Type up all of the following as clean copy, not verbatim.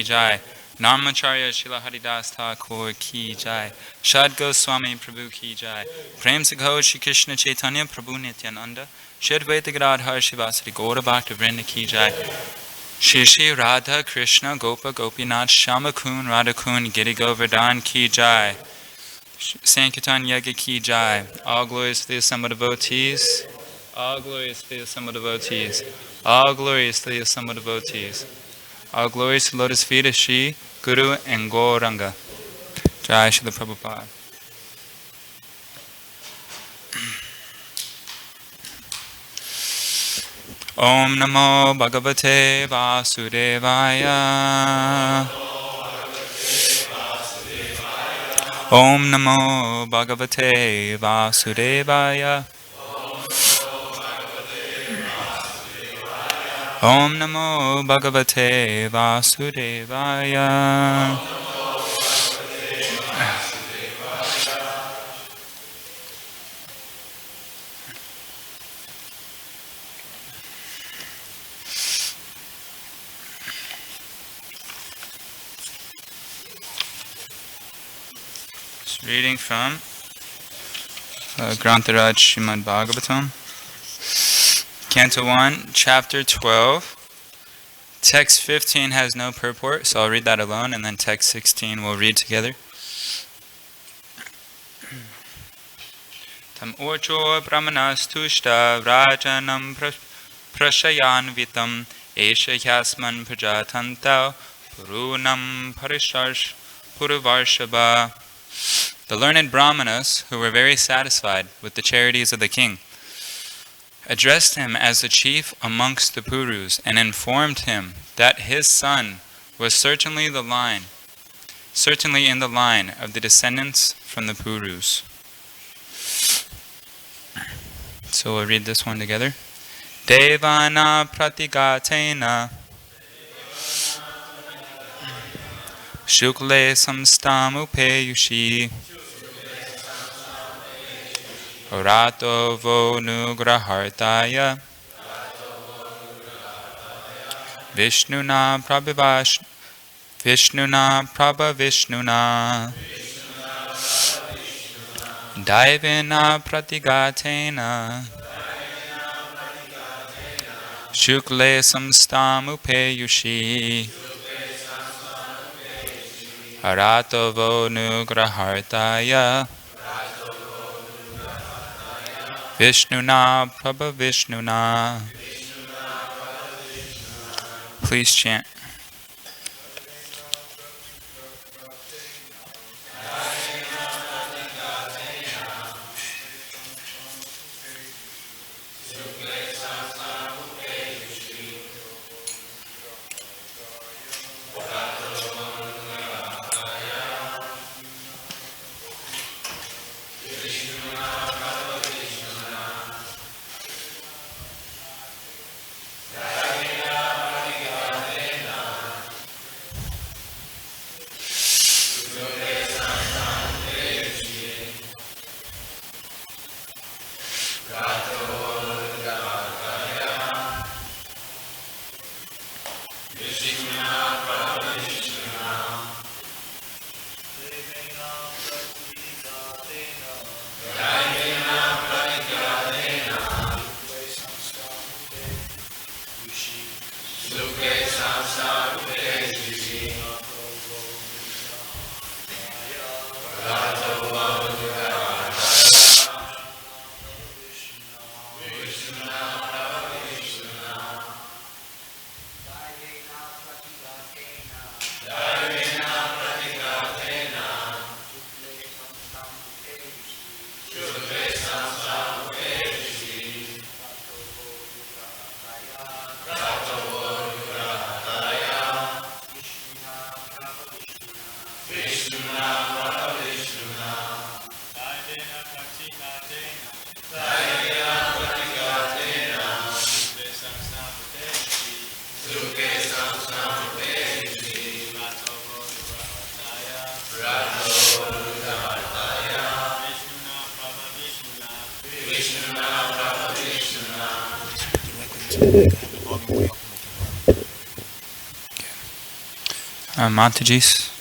Jai. Narmacharya Shila Haridas Thakur Ki Jai. Shad Goswami Prabhu Ki Jai. Prem Sikho Shri Krishna Chaitanya Prabhu Nityananda. Shadvaita Gadadhar Shivasari Gaura Bhakta Vrinda Ki Jai. Shri Shri Radha Krishna Gopa Gopinath Shamakun Radhakun Giri Govardhan Ki Jai. Sankirtan Yaga Ki Jai. All glories to the assembled devotees. All glories to the assembled devotees. All glories to the assembled devotees. All glories to Lotus feet of Shri Guru and Gauranga. Jai Shri Prabhupada. Om Namo Bhagavate Vasudevaya. Om Namo Bhagavate Vasudevaya. Om Namo Bhagavate Vasudevaya. Reading from Grantharaj Srimad Bhagavatam, Canto 1, Chapter 12. Text 15 has no purport, so I'll read that alone, and then text 16 we'll read together. Tam orcho brahmanas tushta vrajanam prashayanvitam esha yasman prajatantau purunam puruvarshaba. The learned brahmanas, who were very satisfied with the charities of the king, addressed him as the chief amongst the Purus and informed him that his son was certainly in the line of the descendants from the Purus. So we'll read this one together. Devana pratigatena shukle samstam upeyushi Rato vo nugrahartaya Vishnuna prabhavishnuna Daivena pratigatena Shukle samstam upeyushi Rato vo nugrahartaya Vishnuna prabhavishnuna. Please chant. Montages.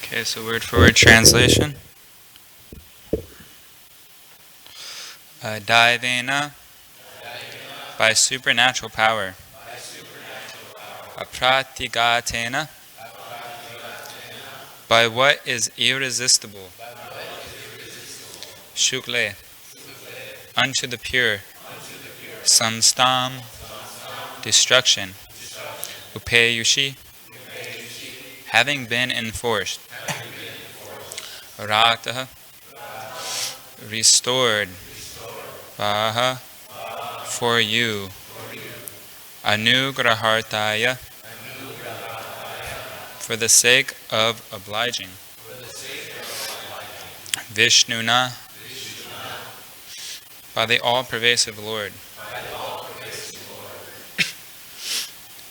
Okay, so word for word translation. Daivena, by supernatural power. Apratigatena, by what is irresistible. Shukle, unto the pure. Samstam, destruction. Upayushi, having been enforced. Rataha, restored. Vaha, for you. Anugrahartaya, for the sake of obliging. Vishnuna, by the all-pervasive Lord.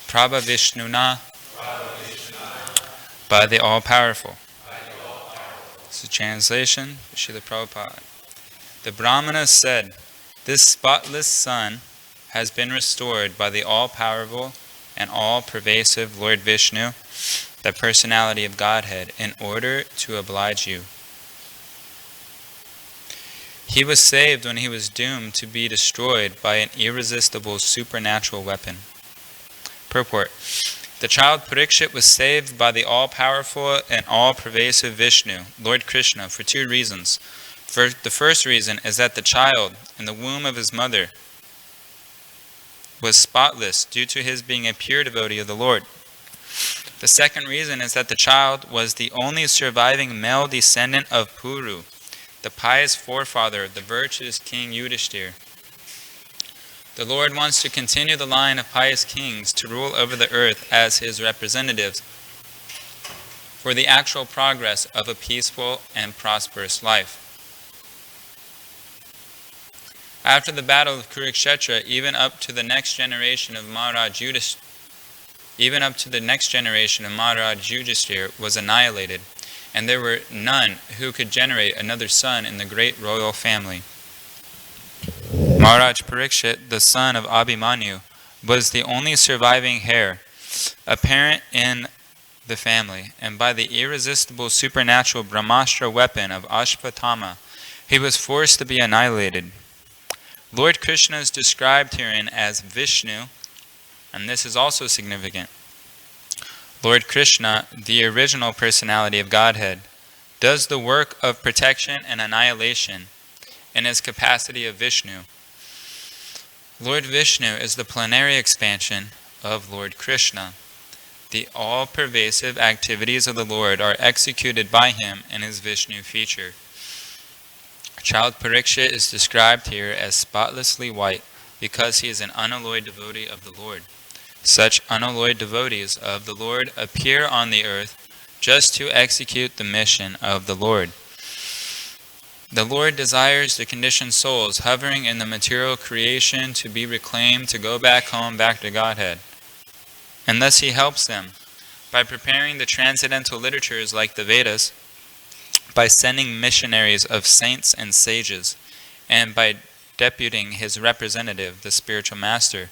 Prabha Vishnuna, by the all-powerful. This is translation, Srila Prabhupada. The Brahmanas said, this spotless sun has been restored by the all-powerful and all-pervasive Lord Vishnu, the personality of Godhead, in order to oblige you. He was saved when he was doomed to be destroyed by an irresistible supernatural weapon. Purport. The child Parikshit was saved by the all-powerful and all-pervasive Vishnu, Lord Krishna, for two reasons. The first reason is that the child in the womb of his mother was spotless due to his being a pure devotee of the Lord. The second reason is that the child was the only surviving male descendant of Puru, the pious forefather of the virtuous King Yudhishthira. The Lord wants to continue the line of pious kings to rule over the earth as his representatives for the actual progress of a peaceful and prosperous life. After the battle of Kurukshetra, even up to the next generation of Maharaj Yudhishthira was annihilated, and there were none who could generate another son in the great royal family. Maharaj Parikshit, the son of Abhimanyu, was the only surviving heir apparent in the family, and by the irresistible supernatural Brahmastra weapon of Ashvatthama, he was forced to be annihilated. Lord Krishna is described herein as Vishnu, and this is also significant. Lord Krishna, the original personality of Godhead, does the work of protection and annihilation in his capacity of Vishnu. Lord Vishnu is the plenary expansion of Lord Krishna. The all-pervasive activities of the Lord are executed by him in his Vishnu feature. Child Parikshit is described here as spotlessly white because he is an unalloyed devotee of the Lord. Such unalloyed devotees of the Lord appear on the earth just to execute the mission of the Lord. The Lord desires the conditioned souls hovering in the material creation to be reclaimed to go back home, back to Godhead. And thus he helps them by preparing the transcendental literatures like the Vedas, by sending missionaries of saints and sages, and by deputing his representative, the spiritual master.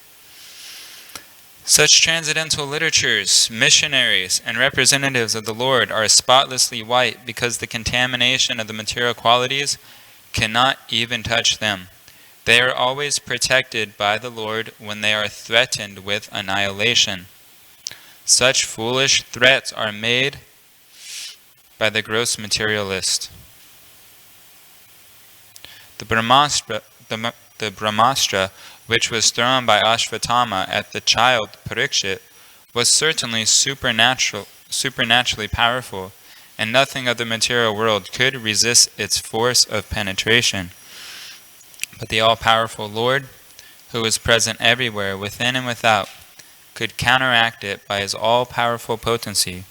Such transcendental literatures, missionaries, and representatives of the Lord are spotlessly white because the contamination of the material qualities cannot even touch them. They are always protected by the Lord when they are threatened with annihilation. Such foolish threats are made by the gross materialist. The Brahmastra, which was thrown by Ashvatthama at the child Parikshit, was certainly supernaturally powerful, and nothing of the material world could resist its force of penetration. But the all-powerful Lord, who is present everywhere, within and without, could counteract it by his all-powerful potency,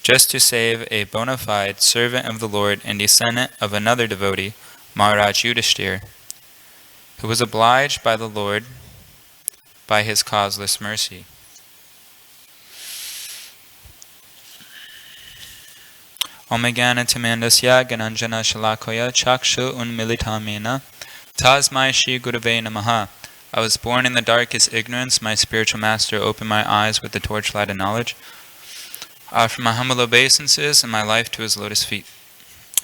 just to save a bona fide servant of the Lord and descendant of another devotee, Maharaj Yudhishthir, who was obliged by the Lord by his causeless mercy. Om Jnana-timandasya Gananjana Shalakoya Chakshu Unmilitamena Tasmai Shri Gurave Namaha. I was born in the darkest ignorance. My spiritual master opened my eyes with the torchlight of knowledge. I offer my humble obeisances and my life to his lotus feet.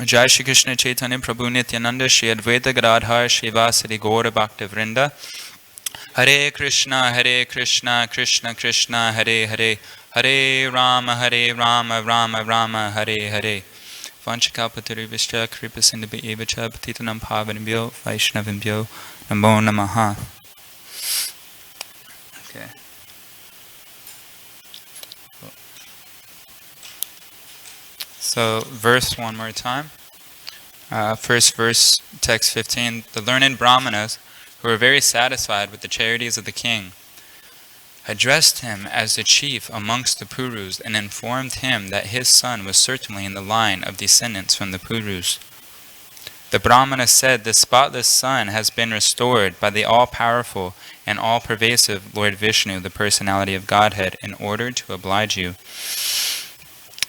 Jai Shri Krishna Chaitanya Prabhu Nityananda Shri Advaita Gadadhar Shivasari Gaura Bhakta Vrinda. Hare Krishna, Krishna Krishna, Hare Hare, Hare Rama, Rama Rama, Hare Hare. Vanchakalpatarivishya Kripasindabhi Evacha Patitanam Pavanibhyo Vaishnavibhyo Namo Namaha. Okay. So, verse one more time. First verse, text 15. The learned Brahmanas, who were very satisfied with the charities of the king, addressed him as the chief amongst the Purus and informed him that his son was certainly in the line of descendants from the Purus. The Brahmana said, the spotless son has been restored by the all-powerful and all-pervasive Lord Vishnu, the personality of Godhead, in order to oblige you.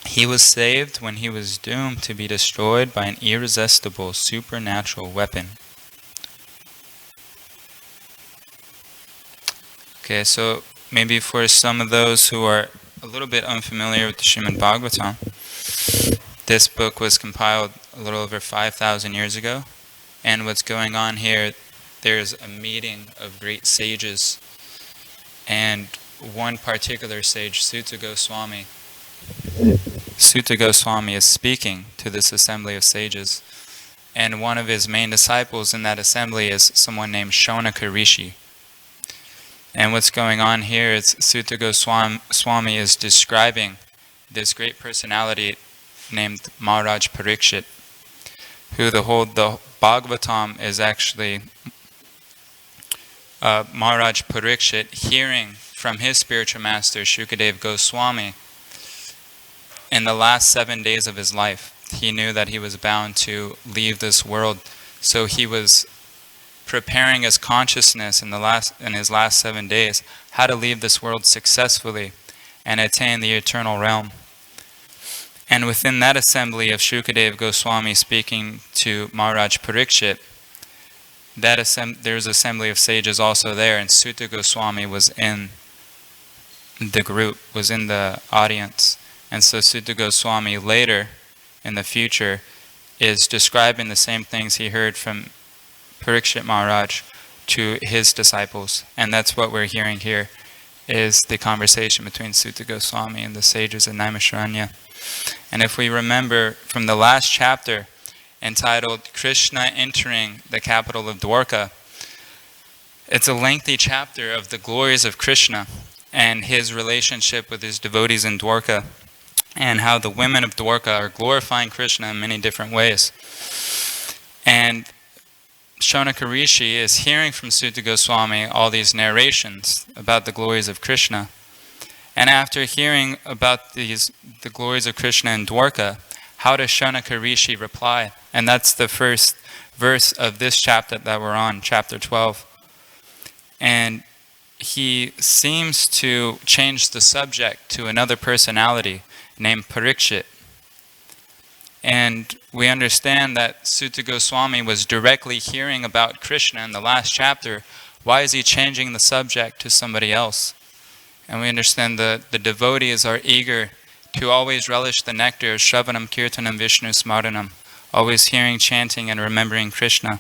He was saved when he was doomed to be destroyed by an irresistible supernatural weapon. Okay, so maybe for some of those who are a little bit unfamiliar with the Srimad Bhagavatam, this book was compiled a little over 5,000 years ago, and what's going on here, there's a meeting of great sages, and one particular sage, Sutta Goswami is speaking to this assembly of sages, and one of his main disciples in that assembly is someone named Shonaka Rishi. And what's going on here is Sutta Goswami is describing this great personality named Maharaj Parikshit, who the Bhagavatam is actually Maharaj Parikshit hearing from his spiritual master Shukadeva Goswami in the last 7 days of his life. He knew that he was bound to leave this world, so he was preparing his consciousness in his last 7 days how to leave this world successfully and attain the eternal realm. And within that assembly of Shukadeva Goswami speaking to Maharaj Parikshit, there's an assembly of sages also there, and Sutta Goswami was in the group, was in the audience. And so Sutta Goswami later, in the future, is describing the same things he heard from Parikshit Maharaj to his disciples. And that's what we're hearing here, is the conversation between Sutta Goswami and the sages in Naimisharanya. And if we remember from the last chapter, entitled Krishna Entering the Capital of Dwarka, it's a lengthy chapter of the glories of Krishna and his relationship with his devotees in Dwarka, and how the women of Dwarka are glorifying Krishna in many different ways. And Shonaka Rishi is hearing from Sutta Goswami all these narrations about the glories of Krishna. And after hearing about the glories of Krishna in Dwarka, how does Shonaka Rishi reply? And that's the first verse of this chapter that we're on, chapter 12. And he seems to change the subject to another personality named Parikshit. And we understand that Sutta Goswami was directly hearing about Krishna in the last chapter. Why is he changing the subject to somebody else? And we understand the devotees are eager to always relish the nectar of Shravanam, Kirtanam, Vishnu Smaranam, always hearing, chanting, and remembering Krishna.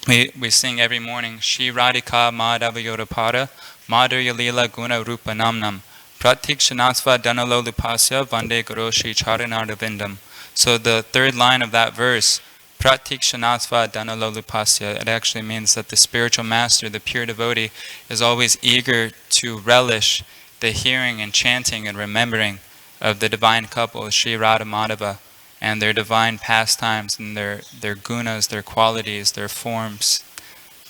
We sing every morning, Shri Radhika Madhavayodapada, Madhurya Lila Guna Rupa Namnam, Pratik Shanasva Dhanalolupasya Vande Guru Shri Charanardavindam, So the third line of that verse, Pratikshanatva Dhanalolupasya, it actually means that the spiritual master, the pure devotee, is always eager to relish the hearing and chanting and remembering of the divine couple, Sri Radha Madhava, and their divine pastimes and their gunas, their qualities, their forms,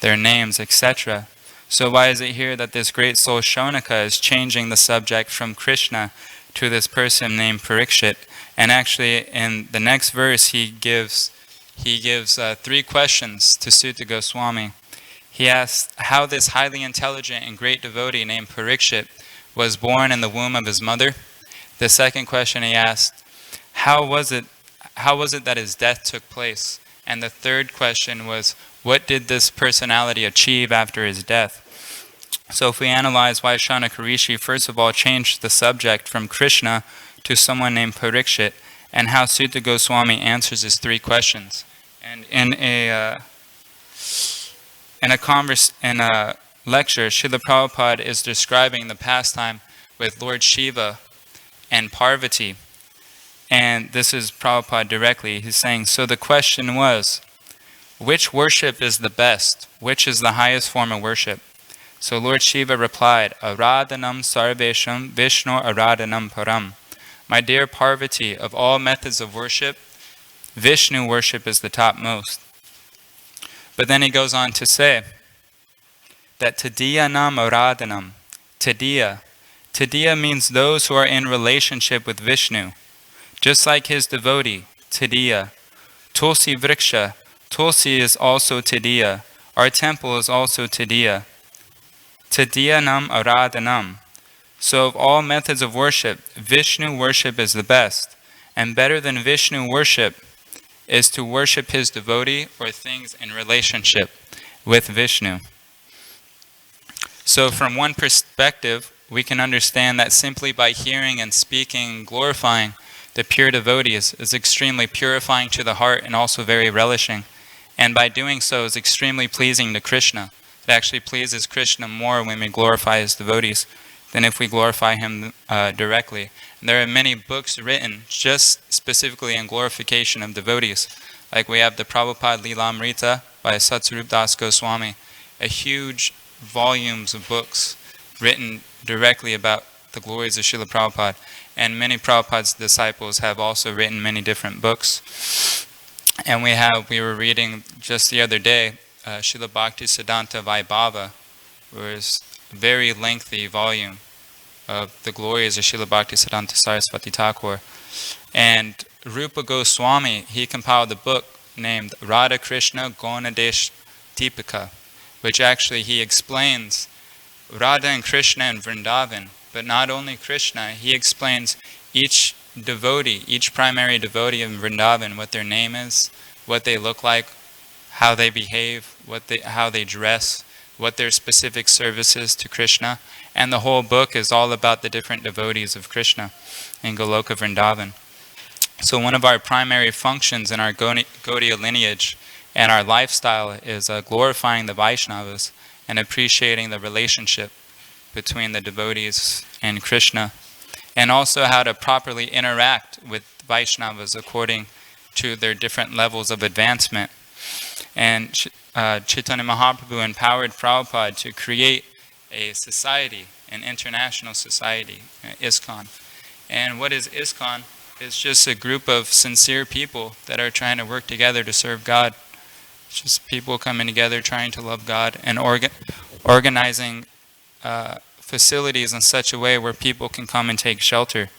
their names, etc. So why is it here that this great soul Shonaka is changing the subject from Krishna to this person named Parikshit? And actually in the next verse he gives 3 questions to Sutta Goswami. He asks how this highly intelligent and great devotee named Parikshit was born in the womb of his mother. The second question he asked, how was it that his death took place? And the third question was, what did this personality achieve after his death? So if we analyze why Shaunaka Rishi first of all changed the subject from Krishna to someone named Parikshit, and how Sutta Goswami answers his 3 questions. And in a lecture, Srila Prabhupada is describing the pastime with Lord Shiva and Parvati. And this is Prabhupada directly. He's saying, so the question was, which worship is the best? Which is the highest form of worship? So Lord Shiva replied, Aradhanam Sarvesham Vishnu Aradhanam Param. My dear Parvati, of all methods of worship, Vishnu worship is the topmost. But then he goes on to say that Tadiyanam Aradhanam, Tadiya means those who are in relationship with Vishnu, just like his devotee, Tadiya. Tulsi Vriksha, Tulsi is also Tadiya. Our temple is also Tadiya. Tadiyanam Aradhanam. So of all methods of worship, Vishnu worship is the best. And better than Vishnu worship is to worship his devotee or things in relationship with Vishnu. So from one perspective, we can understand that simply by hearing and speaking and glorifying the pure devotees is extremely purifying to the heart and also very relishing. And by doing so is extremely pleasing to Krishna. It actually pleases Krishna more when we glorify his devotees than if we glorify him directly. And there are many books written just specifically in glorification of devotees. Like we have the Prabhupada Lilamrita by Satsarup Das Goswami, a huge volumes of books written directly about the glories of Srila Prabhupada. And many Prabhupada's disciples have also written many different books. And we were reading just the other day, Srila Bhakti Siddhanta Vaibhava, was a very lengthy volume of the glories of Srila Bhakti Siddhanta Saraswati Thakur. And Rupa Goswami, he compiled a book named Radha Krishna Gonadesh Deepika, which actually he explains Radha and Krishna and Vrindavan, but not only Krishna, he explains each devotee, each primary devotee in Vrindavan, what their name is, what they look like, how they behave, how they dress, what their specific service is to Krishna. And the whole book is all about the different devotees of Krishna in Goloka Vrindavan. So one of our primary functions in our Gaudiya lineage and our lifestyle is glorifying the Vaishnavas and appreciating the relationship between the devotees and Krishna, and also how to properly interact with Vaishnavas according to their different levels of advancement. And Chaitanya Mahaprabhu empowered Prabhupada to create a society, an international society, ISKCON. And what is ISKCON? It's just a group of sincere people that are trying to work together to serve God. It's just people coming together trying to love God and organizing facilities in such a way where people can come and take shelter.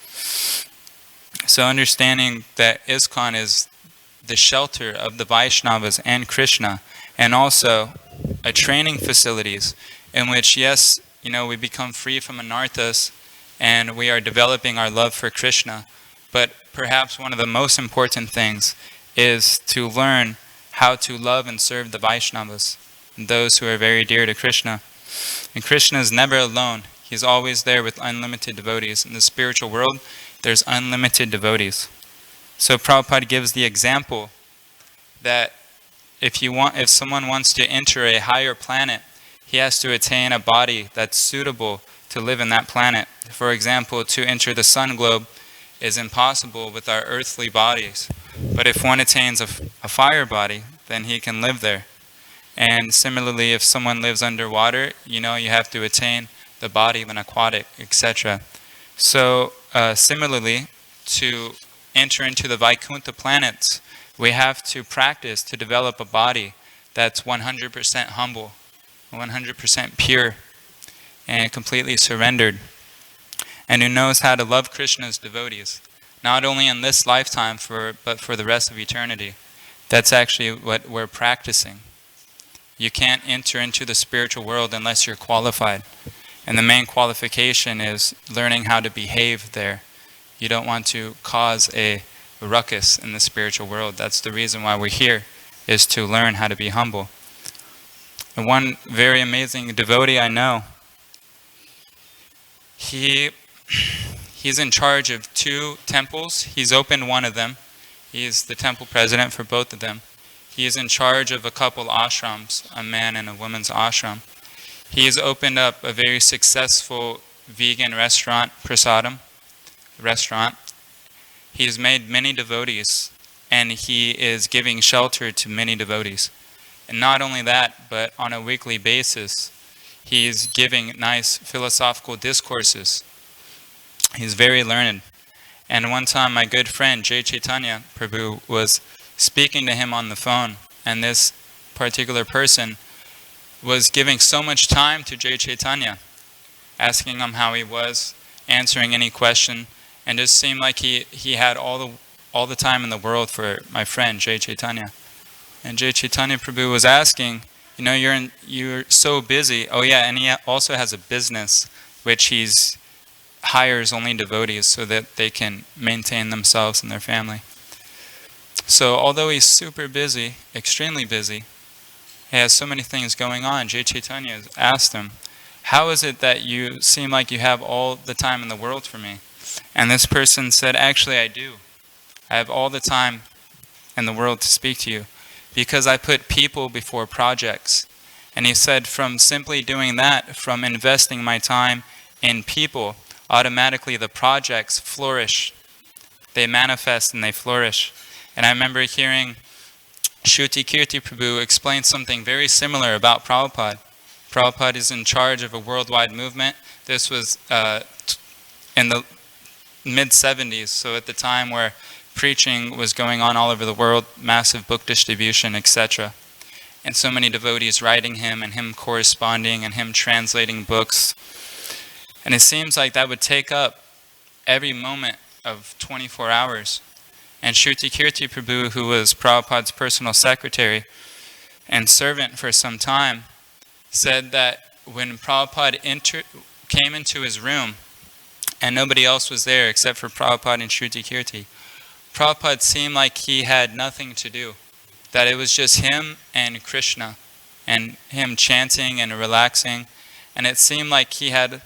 So understanding that ISKCON is the shelter of the Vaishnavas and Krishna, and also a training facilities in which, yes, we become free from anarthas and we are developing our love for Krishna. But perhaps one of the most important things is to learn how to love and serve the Vaishnavas, those who are very dear to Krishna. And Krishna is never alone. He's always there with unlimited devotees. In the spiritual world, there's unlimited devotees. So Prabhupada gives the example that if someone wants to enter a higher planet, he has to attain a body that's suitable to live in that planet. For example, to enter the sun globe, is impossible with our earthly bodies. But if one attains a fire body, then he can live there. And similarly, if someone lives underwater, you have to attain the body of an aquatic, etc. So similarly, to enter into the Vaikuntha planets, we have to practice to develop a body that's 100% humble, 100% pure, and completely surrendered, and who knows how to love Krishna's devotees, not only in this lifetime, but for the rest of eternity. That's actually what we're practicing. You can't enter into the spiritual world unless you're qualified. And the main qualification is learning how to behave there. You don't want to cause a ruckus in the spiritual world. That's the reason why we're here, is to learn how to be humble. And one very amazing devotee I know, he's in charge of 2 temples. He's opened one of them. He's the temple president for both of them. He is in charge of a couple ashrams, a man and a woman's ashram. He has opened up a very successful vegan restaurant, prasadam restaurant. He has made many devotees, and he is giving shelter to many devotees. And not only that, but on a weekly basis, he is giving nice philosophical discourses. He's very learned. And one time my good friend, Jai Chaitanya Prabhu, was speaking to him on the phone, and this particular person was giving so much time to Jai Chaitanya, asking him how he was, answering any question, and just seemed like he had all the time in the world for my friend Jai Chaitanya. And Jai Chaitanya Prabhu was asking, you're so busy. Oh yeah, and he also has a business which he's hires only devotees so that they can maintain themselves and their family. So although he's super busy, extremely busy, he has so many things going on, Jai Chaitanya asked him, how is it that you seem like you have all the time in the world for me? And this person said, actually I do. I have all the time in the world to speak to you, because I put people before projects. And he said, from simply doing that, from investing my time in people, automatically the projects flourish. They manifest and they flourish. And I remember hearing Shruti Kirti Prabhu explain something very similar about Prabhupada. Prabhupada is in charge of a worldwide movement. This was in the mid-70s, so at the time where preaching was going on all over the world, massive book distribution, etc. And so many devotees writing him, and him corresponding, and him translating books. And it seems like that would take up every moment of 24 hours. And Shruti Kirti Prabhu, who was Prabhupada's personal secretary and servant for some time, said that when Prabhupada came into his room, and nobody else was there except for Prabhupada and Shruti Kirti, Prabhupada seemed like he had nothing to do. That it was just him and Krishna, and him chanting and relaxing. And it seemed like he had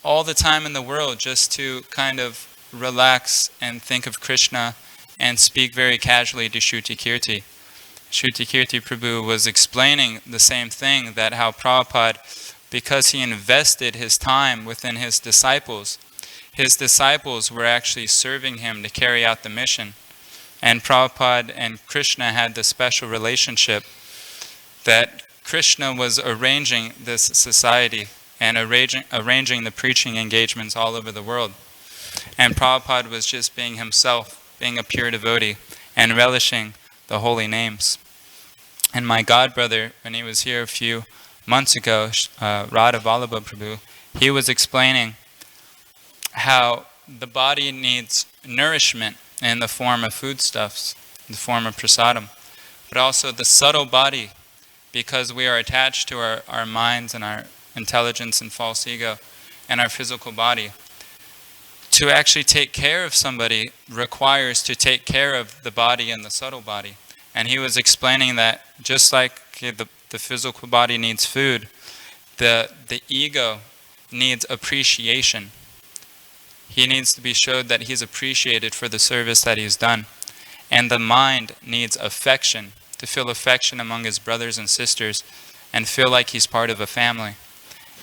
all the time in the world just to kind of relax and think of Krishna and speak very casually to Shruti Kirti. Shruti Kirti Prabhu was explaining the same thing, that how Prabhupada, because he invested his time within his disciples were actually serving him to carry out the mission. And Prabhupada and Krishna had this special relationship that Krishna was arranging this society and arranging the preaching engagements all over the world. And Prabhupada was just being himself, being a pure devotee, and relishing the holy names. And my godbrother, when he was here a few months ago, Radha Vallabha Prabhu, he was explaining how the body needs nourishment in the form of foodstuffs, in the form of prasadam, but also the subtle body, because we are attached to our minds and our intelligence and false ego and our physical body. To actually take care of somebody requires to take care of the body and the subtle body. And he was explaining that just like the physical body needs food, the ego needs appreciation. He needs to be showed that he's appreciated for the service that he's done. And the mind needs affection, to feel affection among his brothers and sisters and feel like he's part of a family.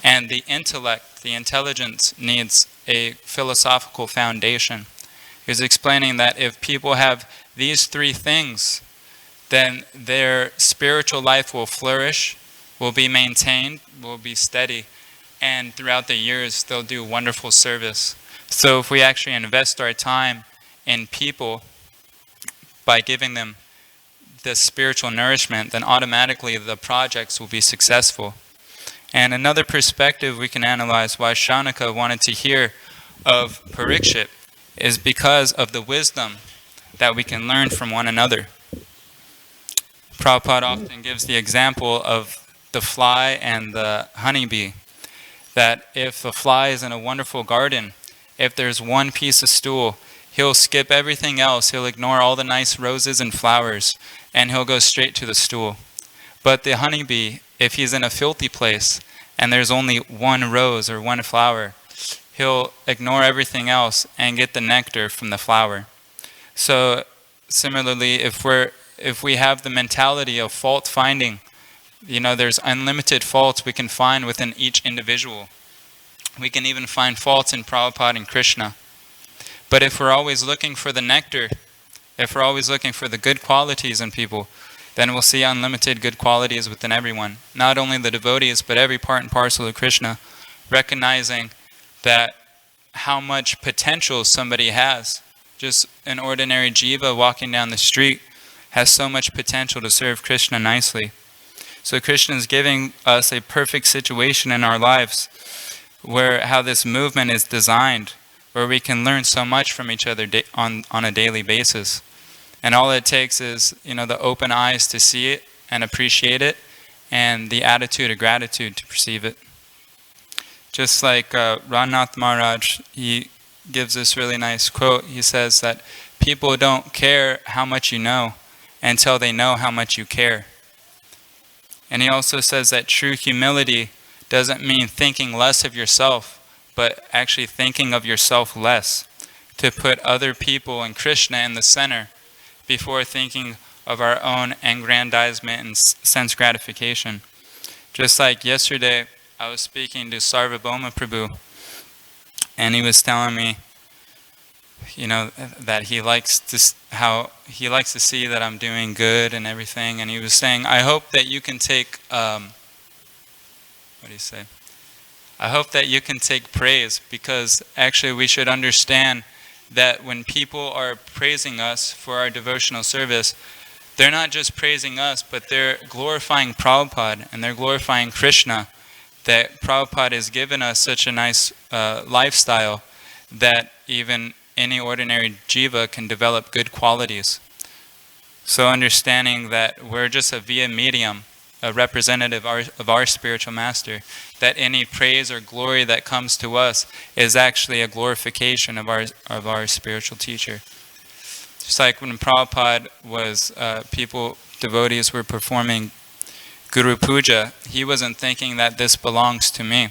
And the intellect, the intelligence, needs a philosophical foundation. He was explaining that if people have these three things, then their spiritual life will flourish, will be maintained, will be steady, and throughout the years they'll do wonderful service. So if we actually invest our time in people by giving them this spiritual nourishment, then automatically the projects will be successful. And another perspective we can analyze why Shaunaka wanted to hear of Parikshit is because of the wisdom that we can learn from one another. Prabhupada often gives the example of the fly and the honeybee, that if the fly is in a wonderful garden, if there's one piece of stool, he'll skip everything else, he'll ignore all the nice roses and flowers, and he'll go straight to the stool. But the honeybee, if he's in a filthy place, and there's only one rose or one flower, he'll ignore everything else and get the nectar from the flower. So similarly, if we have the mentality of fault finding, there's unlimited faults we can find within each individual. We can even find faults in Prabhupada and Krishna. But if we're always looking for the nectar, if we're always looking for the good qualities in people, then we'll see unlimited good qualities within everyone. Not only the devotees, but every part and parcel of Krishna, recognizing that how much potential somebody has. Just an ordinary jiva walking down the street has so much potential to serve Krishna nicely. So Krishna is giving us a perfect situation in our lives where how this movement is designed, where we can learn so much from each other on a daily basis. And all it takes is, the open eyes to see it and appreciate it, and the attitude of gratitude to perceive it. Just like Ranath Maharaj, he gives this really nice quote. He says that people don't care how much you know until they know how much you care. And he also says that true humility doesn't mean thinking less of yourself, but actually thinking of yourself less, to put other people and Krishna in the center before thinking of our own aggrandizement and sense gratification. Just like yesterday, I was speaking to Sarvabhauma Prabhu, and he was telling me, that he likes to see that I'm doing good and everything. And he was saying, I hope that you can take, I hope that you can take praise, because actually we should understand that when people are praising us for our devotional service, they're not just praising us, but they're glorifying Prabhupada and they're glorifying Krishna, that Prabhupada has given us such a nice lifestyle that even any ordinary jiva can develop good qualities. So understanding that we're just a via medium, a representative of our spiritual master, that any praise or glory that comes to us is actually a glorification of our spiritual teacher. Just like when Prabhupada was, devotees were performing Guru Puja, he wasn't thinking that this belongs to me.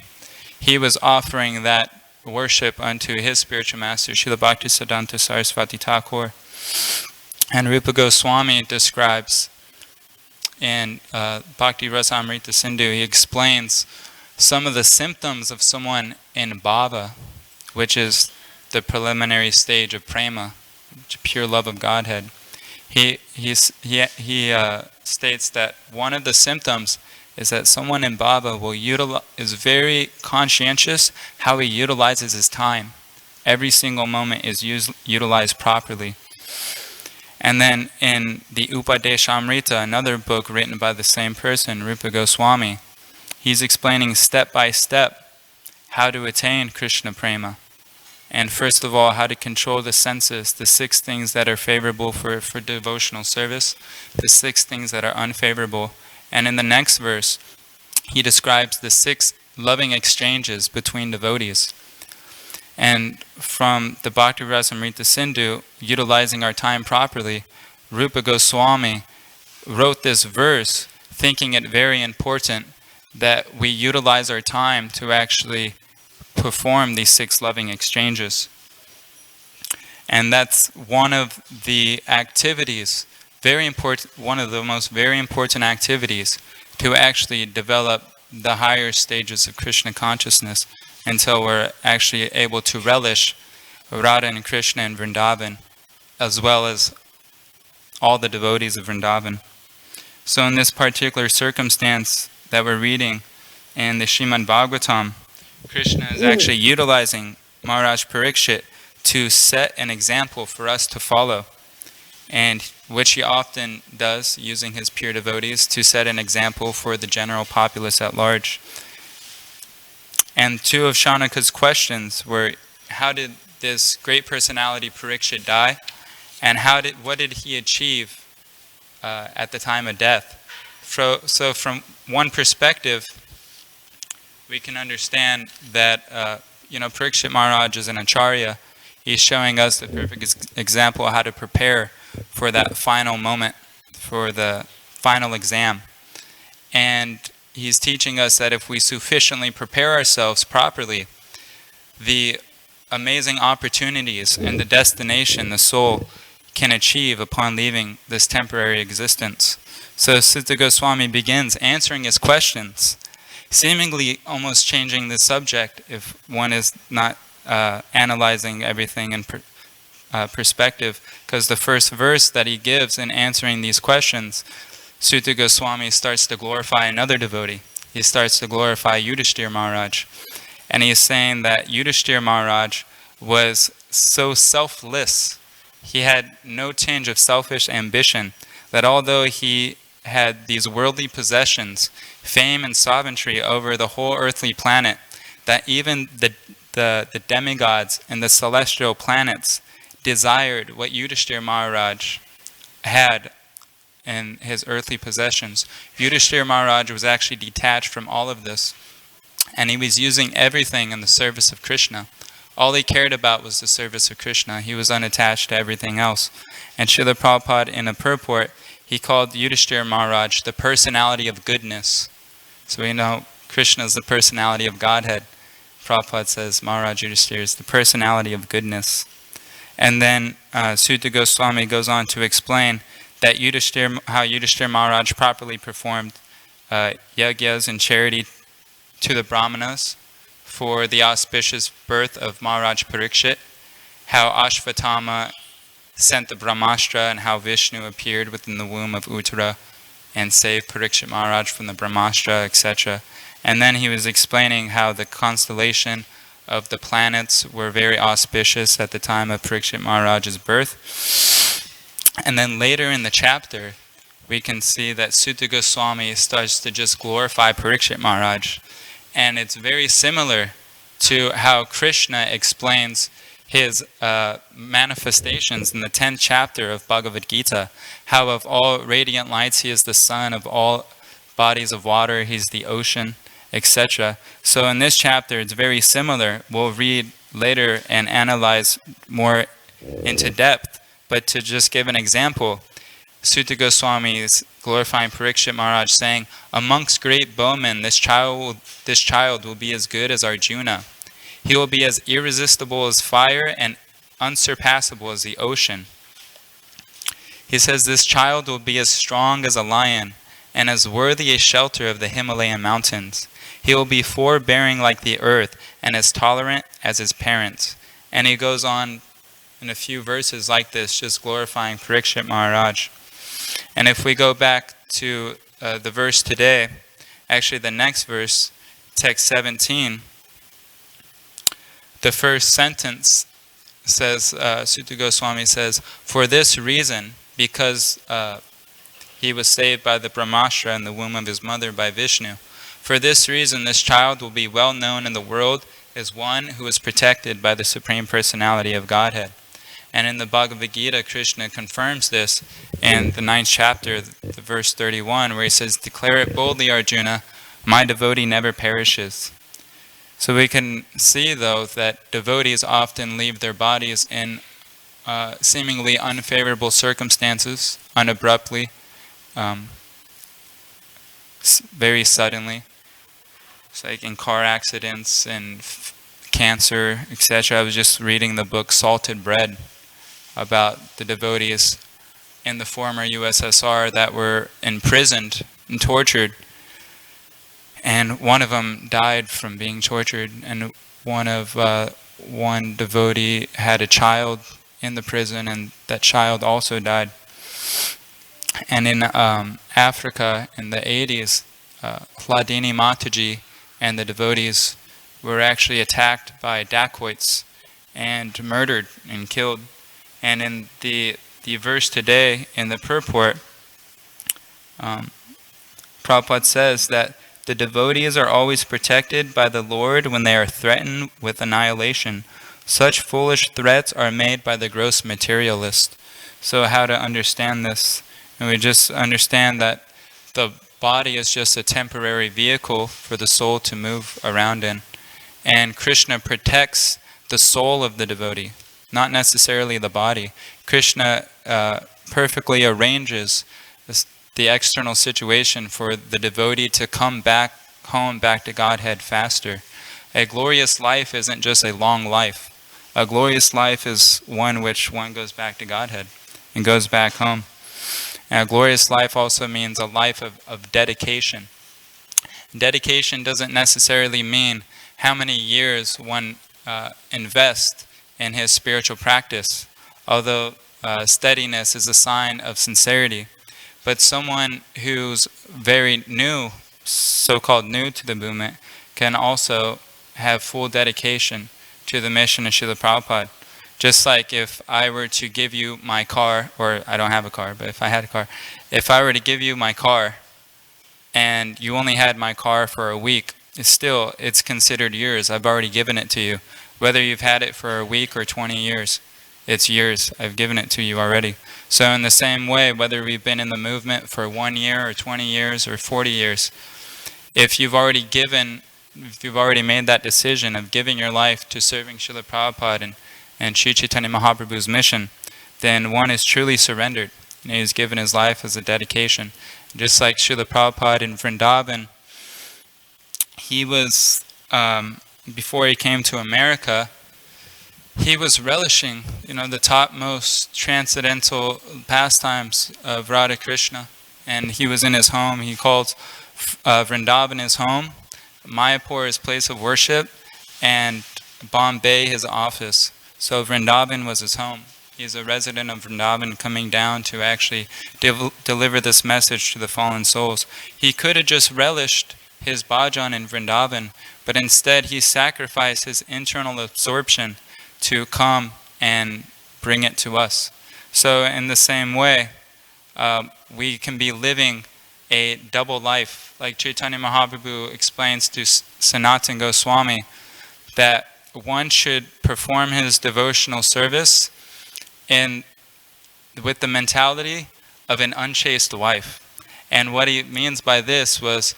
He was offering that worship unto his spiritual master, Srila Bhaktisiddhanta Saraswati Thakur. And Rupa Goswami describes in Bhakti Rasamrita Sindhu, he explains some of the symptoms of someone in bhava, which is the preliminary stage of prema, pure love of Godhead. He states that one of the symptoms is that someone in bhava is very conscientious how he utilizes his time. Every single moment is utilized properly. And then in the Upadeshamrita, another book written by the same person, Rupa Goswami, he's explaining step by step how to attain Krishna Prema. And first of all, how to control the senses, the 6 things that are favorable for devotional service, the 6 things that are unfavorable. And in the next verse, he describes the 6 loving exchanges between devotees. And from the Bhakti Rasamrita Sindhu, utilizing our time properly, Rupa Goswami wrote this verse, thinking it very important that we utilize our time to actually perform these 6 loving exchanges. And that's one of the activities, very important, one of the most very important activities to actually develop the higher stages of Krishna consciousness, until we're actually able to relish Radha and Krishna in Vrindavan, as well as all the devotees of Vrindavan. So in this particular circumstance that we're reading in the Srimad Bhagavatam, Krishna is actually utilizing Maharaj Parikshit to set an example for us to follow, and which he often does using his pure devotees to set an example for the general populace at large. And two of Shaunaka's questions were, how did this great personality Parikshit die, and what did he achieve at the time of death? So from one perspective, we can understand that Parikshit Maharaj is an acharya. He's showing us the perfect example of how to prepare for that final moment, for the final exam. And he's teaching us that if we sufficiently prepare ourselves properly, the amazing opportunities and the destination the soul can achieve upon leaving this temporary existence. So Sutta Goswami begins answering his questions, seemingly almost changing the subject if one is not analyzing everything in perspective, because the first verse that he gives in answering these questions, Sutta Goswami starts to glorify another devotee. He starts to glorify Yudhishthira Maharaj. And he is saying that Yudhishthira Maharaj was so selfless, he had no tinge of selfish ambition, that although he had these worldly possessions, fame and sovereignty over the whole earthly planet, that even the demigods and the celestial planets desired what Yudhishthira Maharaj had in his earthly possessions. Yudhishthira Maharaj was actually detached from all of this, and he was using everything in the service of Krishna. All he cared about was the service of Krishna. He was unattached to everything else. And Srila Prabhupada, in a purport, he called Yudhishthira Maharaj the personality of goodness. So we know Krishna is the personality of Godhead. Prabhupada says Maharaj Yudhishthira is the personality of goodness. And then Sutta Goswami goes on to explain that how Yudhishthira Maharaj properly performed yagyas and charity to the brahmanas for the auspicious birth of Maharaj Parikshit, how Ashvatthama sent the Brahmastra, and how Vishnu appeared within the womb of Uttara and saved Parikshit Maharaj from the Brahmastra, etc. And then he was explaining how the constellation of the planets were very auspicious at the time of Parikshit Maharaj's birth. And then later in the chapter, we can see that Sutta Goswami starts to just glorify Parikshit Maharaj. And it's very similar to how Krishna explains his manifestations in the 10th chapter of Bhagavad Gita, how of all radiant lights he is the sun, of all bodies of water he's the ocean, etc. So in this chapter it's very similar. We'll read later and analyze more into depth, but to just give an example, Sutta Goswami is glorifying Parikshit Maharaj, saying, amongst great bowmen, this child will be as good as Arjuna. He will be as irresistible as fire and unsurpassable as the ocean. He says this child will be as strong as a lion and as worthy a shelter of the Himalayan mountains. He will be forbearing like the earth and as tolerant as his parents. And he goes on in a few verses like this, just glorifying Parikshit Maharaj. And if we go back to the verse today, actually the next verse, text 17, the first sentence says, Sutta Goswami says, for this reason, because he was saved by the Brahmastra in the womb of his mother by Vishnu, for this reason this child will be well known in the world as one who is protected by the Supreme Personality of Godhead. And in the Bhagavad Gita, Krishna confirms this in the 9th chapter, the verse 31, where he says, declare it boldly, Arjuna, my devotee never perishes. So we can see, though, that devotees often leave their bodies in seemingly unfavorable circumstances, unabruptly, very suddenly. It's like in car accidents and cancer, etc. I was just reading the book Salted Bread about the devotees in the former USSR that were imprisoned and tortured and one of them died from being tortured, and one devotee had a child in the prison, and that child also died. And in Africa in the 80s, Hladini Mataji and the devotees were actually attacked by dacoits and murdered and killed. And in the verse today in the purport, Prabhupada says that the devotees are always protected by the Lord when they are threatened with annihilation. Such foolish threats are made by the gross materialist. So how to understand this? And we just understand that the body is just a temporary vehicle for the soul to move around in. And Krishna protects the soul of the devotee, not necessarily the body. Krishna perfectly arranges the external situation for the devotee to come back home, back to Godhead faster. A glorious life isn't just a long life. A glorious life is one which one goes back to Godhead and goes back home. And a glorious life also means a life of dedication. Dedication doesn't necessarily mean how many years one invests in his spiritual practice, although steadiness is a sign of sincerity. But someone who's very new, so-called new to the movement, can also have full dedication to the mission of Srila Prabhupada. Just like if I were to give you my car, or I don't have a car, but if I had a car, if I were to give you my car and you only had my car for a week, it's considered yours. I've already given it to you. Whether you've had it for a week or 20 years, it's yours. I've given it to you already. So in the same way, whether we've been in the movement for 1 year or 20 years or 40 years, if you've already made that decision of giving your life to serving Srila Prabhupada and Sri Chaitanya Mahaprabhu's mission, then one is truly surrendered. And he has given his life as a dedication. Just like Srila Prabhupada in Vrindavan, he was, before he came to America, he was relishing, the topmost transcendental pastimes of Radha Krishna. And he was in his home. He called Vrindavan his home, Mayapur his place of worship, and Bombay his office. So Vrindavan was his home. He's a resident of Vrindavan coming down to actually deliver this message to the fallen souls. He could have just relished his bhajan in Vrindavan, but instead he sacrificed his internal absorption to come and bring it to us. So in the same way, we can be living a double life. Like Chaitanya Mahaprabhu explains to Sanatana Goswami, that one should perform his devotional service with the mentality of an unchaste wife. And what he means by this was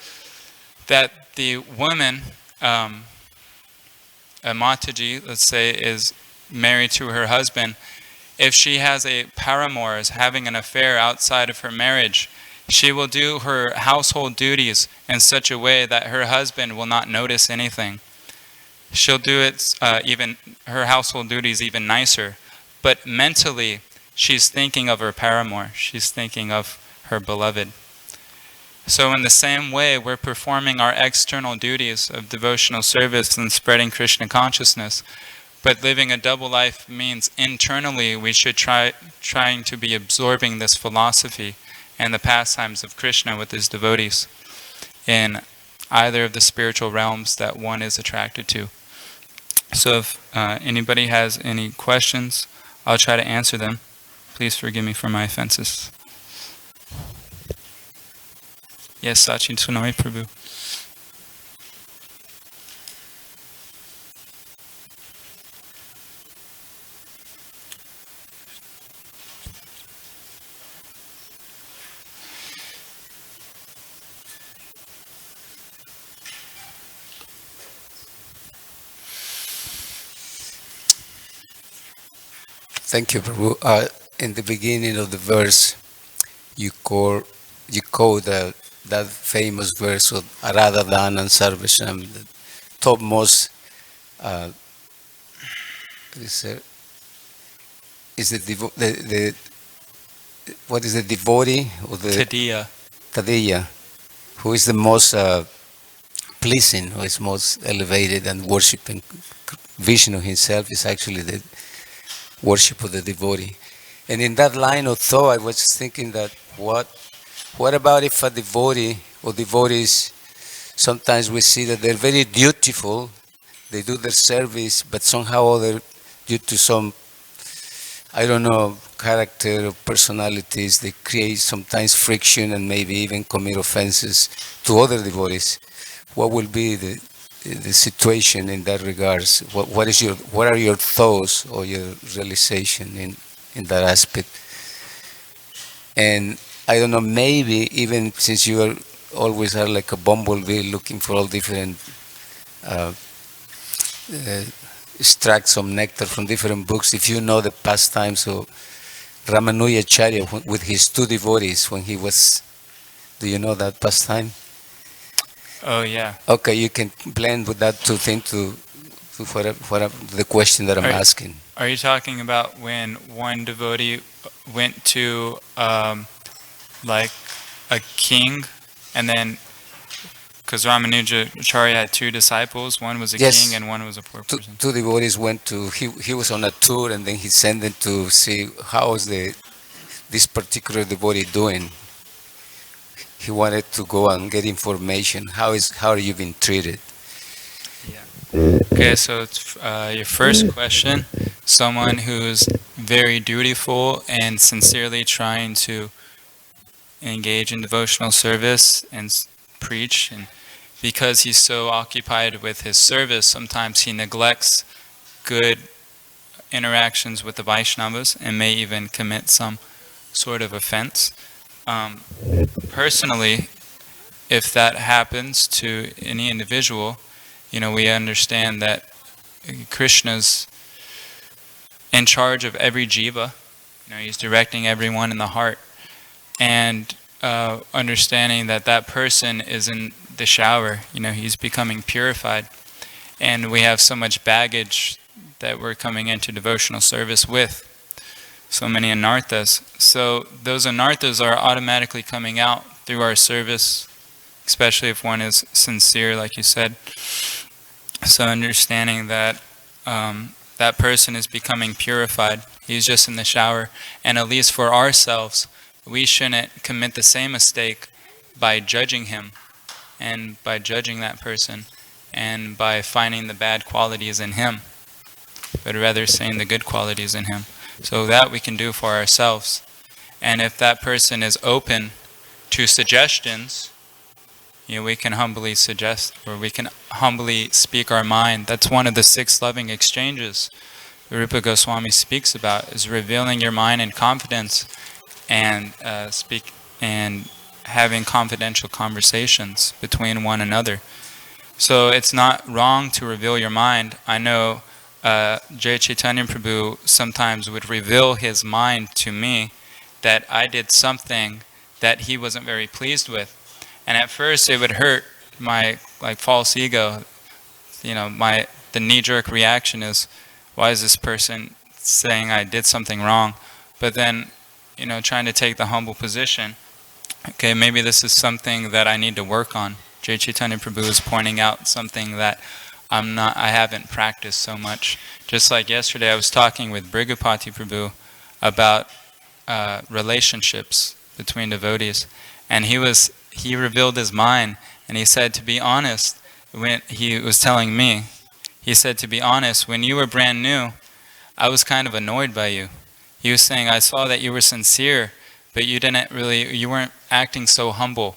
that the woman, a Mataji, let's say, is married to her husband. If she has a paramour, is having an affair outside of her marriage, she will do her household duties in such a way that her husband will not notice anything. She'll do her household duties even nicer. But mentally, she's thinking of her paramour. She's thinking of her beloved. So in the same way, we're performing our external duties of devotional service and spreading Krishna consciousness. But living a double life means internally we should trying to be absorbing this philosophy and the pastimes of Krishna with his devotees in either of the spiritual realms that one is attracted to. So if anybody has any questions, I'll try to answer them. Please forgive me for my offenses. Yes, Sachin Sunami Prabhu. Thank you, Prabhu. In the beginning of the verse, you quote that famous verse of Arada Dhanam Sarvasham, the topmost. What is the devotee or the Tadiya. Tadiya, who is the most pleasing, who is most elevated and worshiping Vishnu himself is actually the worship of the devotee. And in that line of thought, I was thinking that what about if a devotee or devotees, sometimes we see that they're very dutiful, they do their service, but somehow they're, due to some, I don't know, character or personalities, they create sometimes friction and maybe even commit offenses to other devotees. What will be the situation in that regards? What are your thoughts or your realization in that aspect? And I don't know, maybe even since you are always are like a bumblebee looking for all different uh, extract some nectar from different books. If you know the pastimes of Ramanujacharya with his two devotees when he was, do you know that pastime? Oh yeah. Okay, you can blend with that two things for the question that I'm asking. Are you talking about when one devotee went to like a king, and then because Ramanujacharya had two disciples, one was a Yes. king and one was a poor person. Two devotees went to, he was on a tour and then he sent them to see how is this particular devotee doing. He wanted to go and get information. How are you being treated? Okay, so it's, your first question, someone who's very dutiful and sincerely trying to engage in devotional service and preach, and because he's so occupied with his service, sometimes he neglects good interactions with the Vaishnavas and may even commit some sort of offense. Personally, if that happens to any individual, we understand that Krishna's in charge of every jiva. He's directing everyone in the heart, and understanding that that person is in the shower. He's becoming purified, and we have so much baggage that we're coming into devotional service with. So many anarthas. So those anarthas are automatically coming out through our service, especially if one is sincere, like you said. So understanding that that person is becoming purified, he's just in the shower, and at least for ourselves, we shouldn't commit the same mistake by judging him and by judging that person and by finding the bad qualities in him, but rather saying the good qualities in him. So that we can do for ourselves. And if that person is open to suggestions, we can humbly suggest, or we can humbly speak our mind. That's one of the 6 loving exchanges Rupa Goswami speaks about, is revealing your mind in confidence and speak and having confidential conversations between one another. So it's not wrong to reveal your mind. I know Jai Chaitanya Prabhu sometimes would reveal his mind to me that I did something that he wasn't very pleased with. And at first it would hurt my false ego. The knee-jerk reaction is, why is this person saying I did something wrong? But then, trying to take the humble position, okay, maybe this is something that I need to work on. Jai Chaitanya Prabhu is pointing out something that I haven't practiced so much. Just like yesterday, I was talking with Brigupati Prabhu about relationships between devotees, and he revealed his mind, and he said, to be honest, when he was telling me, he said, to be honest, when you were brand new, I was kind of annoyed by you. He was saying, I saw that you were sincere, but you weren't acting so humble.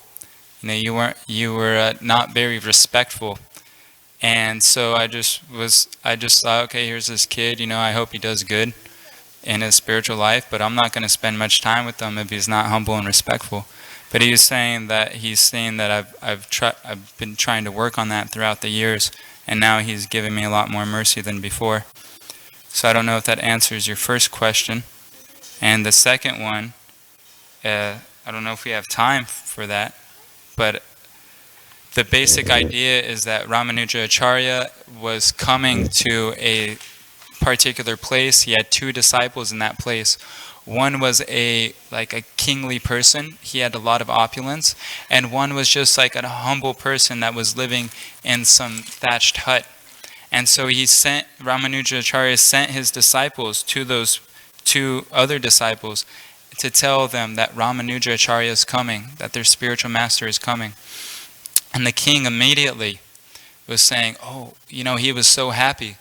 You were not very respectful. And so I just thought, okay, here's this kid, I hope he does good in his spiritual life, but I'm not going to spend much time with him if he's not humble and respectful. But he was saying that I've been trying to work on that throughout the years, and now he's giving me a lot more mercy than before. So I don't know if that answers your first question. And the second one, I don't know if we have time for that, but the basic idea is that Ramanujacharya was coming to a particular place. He had 2 disciples in that place. One was a kingly person. He had a lot of opulence, and one was just like a humble person that was living in some thatched hut. And so Ramanujacharya sent his disciples to those two other disciples to tell them that Ramanujacharya is coming, that their spiritual master is coming. And the king immediately was saying, oh, he was so happy.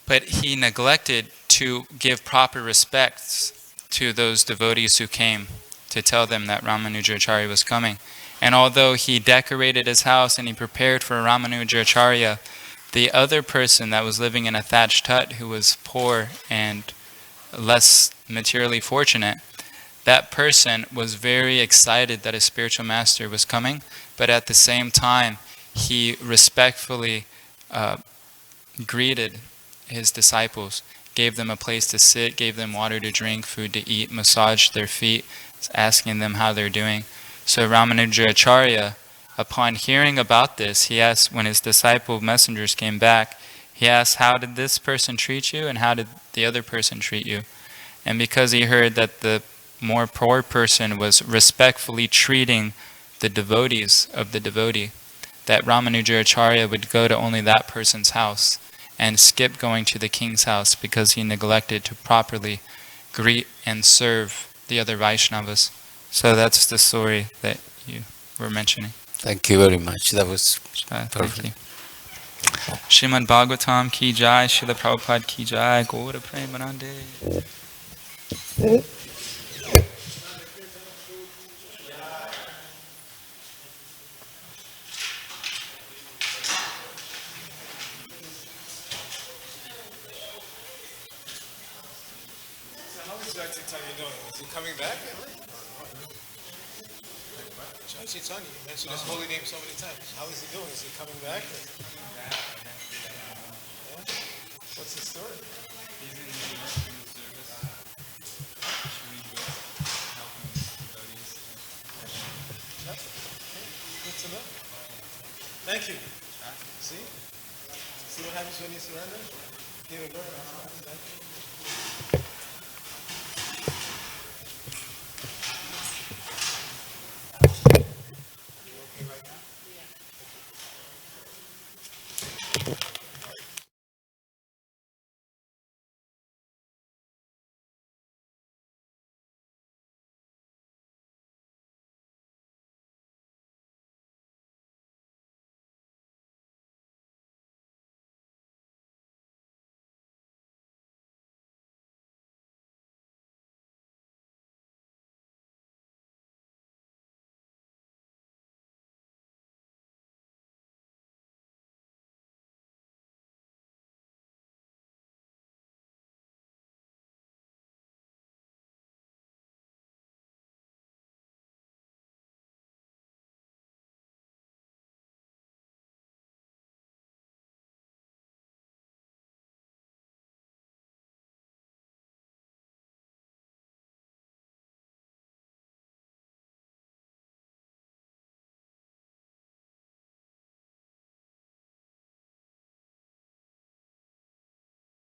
But he neglected to give proper respects to those devotees who came to tell them that Ramanujacharya was coming. And although he decorated his house and he prepared for Ramanujacharya, the other person that was living in a thatched hut, who was poor and less materially fortunate, that person was very excited that his spiritual master was coming, but at the same time, he respectfully greeted his disciples, gave them a place to sit, gave them water to drink, food to eat, massaged their feet, asking them how they're doing. So Ramanujacharya, upon hearing about this, he asked, when his disciple messengers came back, he asked, how did this person treat you and how did the other person treat you? And because he heard that the more poor person was respectfully treating the devotees of the devotee, that Ramanujacharya would go to only that person's house and skip going to the king's house because he neglected to properly greet and serve the other Vaishnavas. So that's the story that you were mentioning. Thank you very much. That was perfect. Thank you. Srimad Bhagavatam ki jai, Srila Prabhupada ki jai, Gaura Premanande. Is he coming back? Chaitanya, you mentioned his holy name so many times. How is he doing? Is he coming back? Yeah? What's the story? He's in New York in the service. Shooting books, helping devotees. Good to know. Thank you. See? See what happens when you surrender? Give it a go. Thank you.